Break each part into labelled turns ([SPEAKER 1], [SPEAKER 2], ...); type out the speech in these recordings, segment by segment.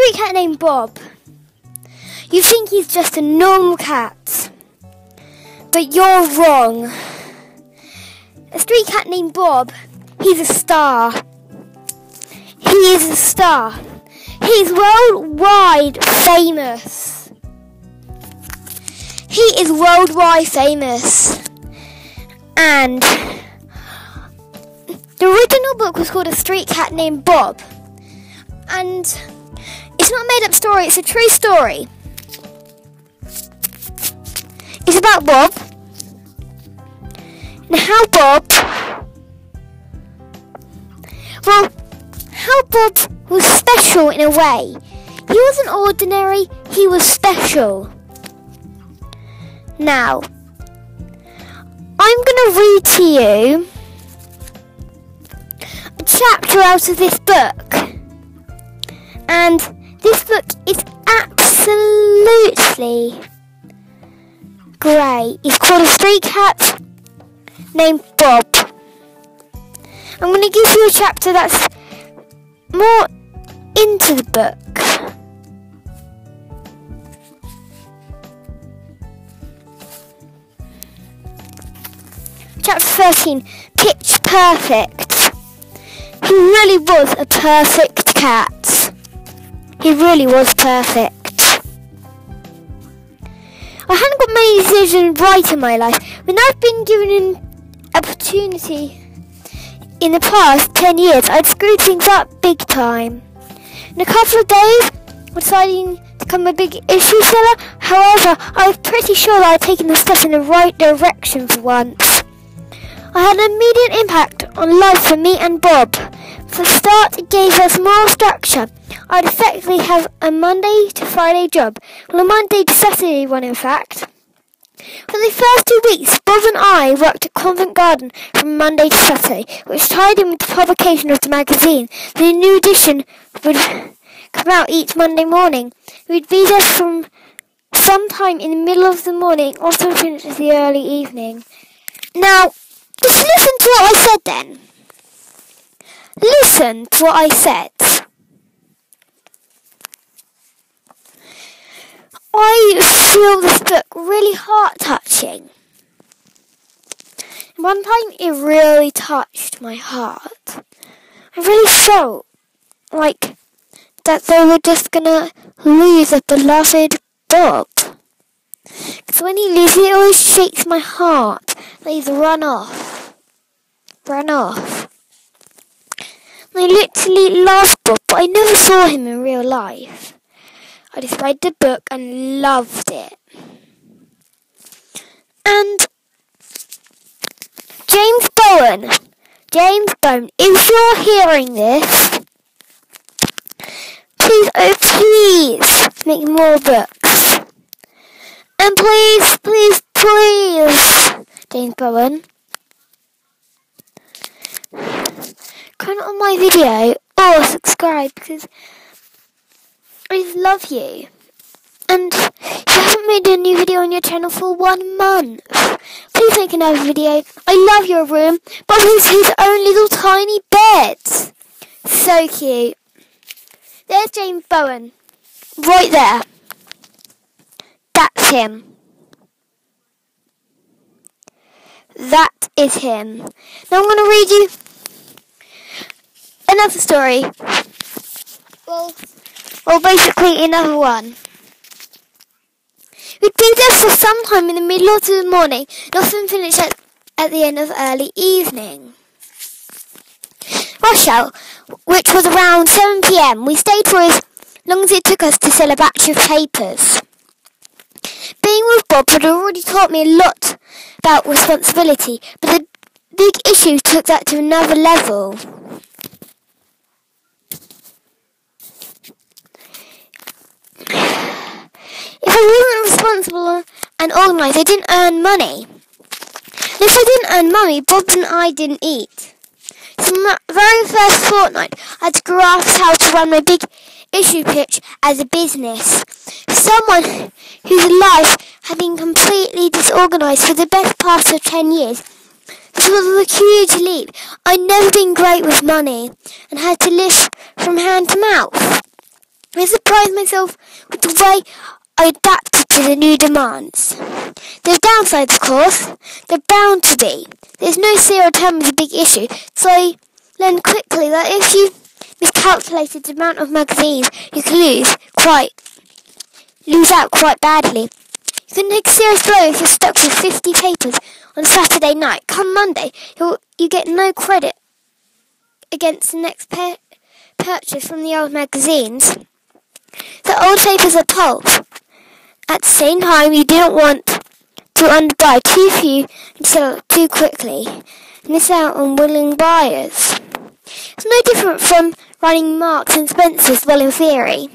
[SPEAKER 1] street cat named Bob. You think he's just a normal cat, but you're wrong. A street cat named Bob, he's a star. He is a star. He's worldwide famous. He is worldwide famous. And the original book was called A Street Cat Named Bob. And it's not a made up story, it's a true story. It's about Bob. And how Bob was special in a way. He wasn't ordinary, he was special. Now, I'm going to read to you a chapter out of this book. And this book is absolutely great. It's called A Street Cat Named Bob. I'm going to give you a chapter that's more into the book. Chapter 13, Pitch Perfect. He really was a perfect cat. He really was perfect. I hadn't got many decisions right in my life. When I've been given an opportunity in the past 10 years, I'd screwed things up big time. In a couple of days, I decided to become a big issue seller. However, I was pretty sure that I'd taken the steps in the right direction for once. I had an immediate impact on life for me and Bob. For a start, it gave us more structure. I'd effectively have a Monday to Friday job. Well, a Monday to Saturday one, in fact. For the first 2 weeks, Bob and I worked at Covent Garden from Monday to Saturday, which tied in with the publication of the magazine. The new edition would come out each Monday morning. We'd be there from sometime in the middle of the morning, often finish in the early evening. Now, just listen to what I said then. Listen to what I said. I feel this book really heart-touching. One time it really touched my heart. I really felt like that they were just gonna lose a beloved Bob. Because when he leaves, it always shakes my heart that he's run off. Run off. I literally loved Bob, but I never saw him in real life. I just read the book and loved it. And James Bowen, if you're hearing this, please, oh please, make more books. And please, James Bowen, comment on my video or subscribe, because I just love you. And you haven't made a new video on your channel for 1 month. Please make another video. I love your room. Bob has his own little tiny bed. So cute. There's James Bowen. Right there. That's him. That is him. Now I'm going to read you another story. Well, basically another one. We'd be there for some time in the middle of the morning and often finish at the end of early evening. Rush hour, which was around 7 p.m, we stayed for as long as it took us to sell a batch of papers. Being with Bob had already taught me a lot about responsibility, but the big issue took that to another level. If I wasn't responsible and organised, I didn't earn money. And if I didn't earn money, Bob and I didn't eat. So my very first fortnight, I had to grasp how to run my big issue pitch as a business. Someone whose life had been completely disorganised for the best part of 10 years. This was a huge leap. I'd never been great with money and had to live from hand to mouth. I surprised myself with the way I adapted to the new demands. There's downsides, of course. They're bound to be. There's no zero time is a big issue, so I learned quickly that if you miscalculated the amount of magazines, you can lose out quite badly. You can take a serious blow if you're stuck with 50 papers on Saturday night. Come Monday, you get no credit against the next purchase from the old magazines. The old papers are pulp. At the same time, you didn't want to underbuy too few and sell too quickly. Miss out on willing buyers. It's no different from running Marks and Spencer's, well, in theory.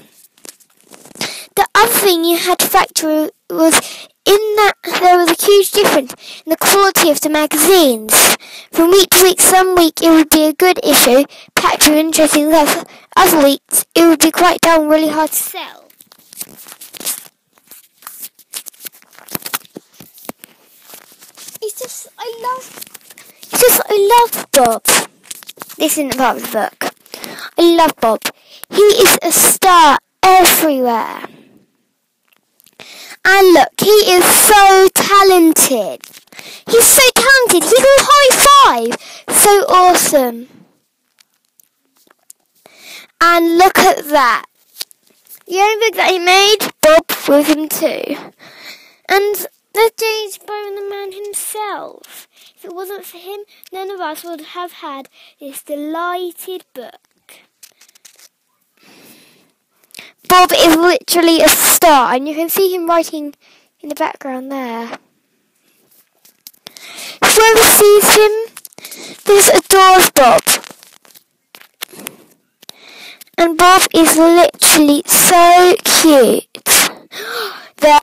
[SPEAKER 1] The other thing you had to factor was in that there was a huge difference in the quality of the magazines. From week to week, some week it would be a good issue, packed with interesting stuff. Other weeks it would be quite dull and really hard to sell. I love Bob. This isn't part of the book. I love Bob. He is a star everywhere. And look, he is so talented. He's so talented. He can high five. So awesome. And look at that. The only book that he made, Bob with him too. And there's James Bowen, the man himself. If it wasn't for him, none of us would have had this delighted book. Bob is literally a star, and you can see him writing in the background there. Whoever sees him, this adores Bob. And Bob is literally so cute. There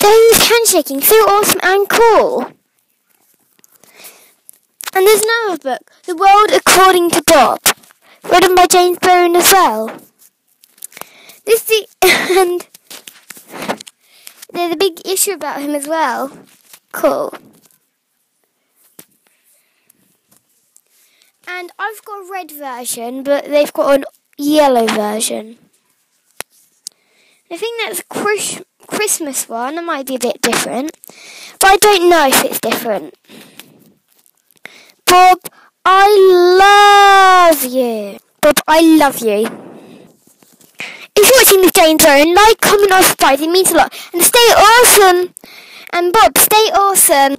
[SPEAKER 1] he's handshaking, so awesome and cool. And there's another book, The World According to Bob, written by James Bowen as well. And there's a big issue about him as well. Cool. And I've got a red version, but they've got a yellow version. I think that's a Christmas one. It might be a bit different, but I don't know if it's different. Bob, I love you. Bob, I love you. If you're watching this James Bowen, like, comment, or subscribe. It means a lot. And stay awesome. And Bob, stay awesome.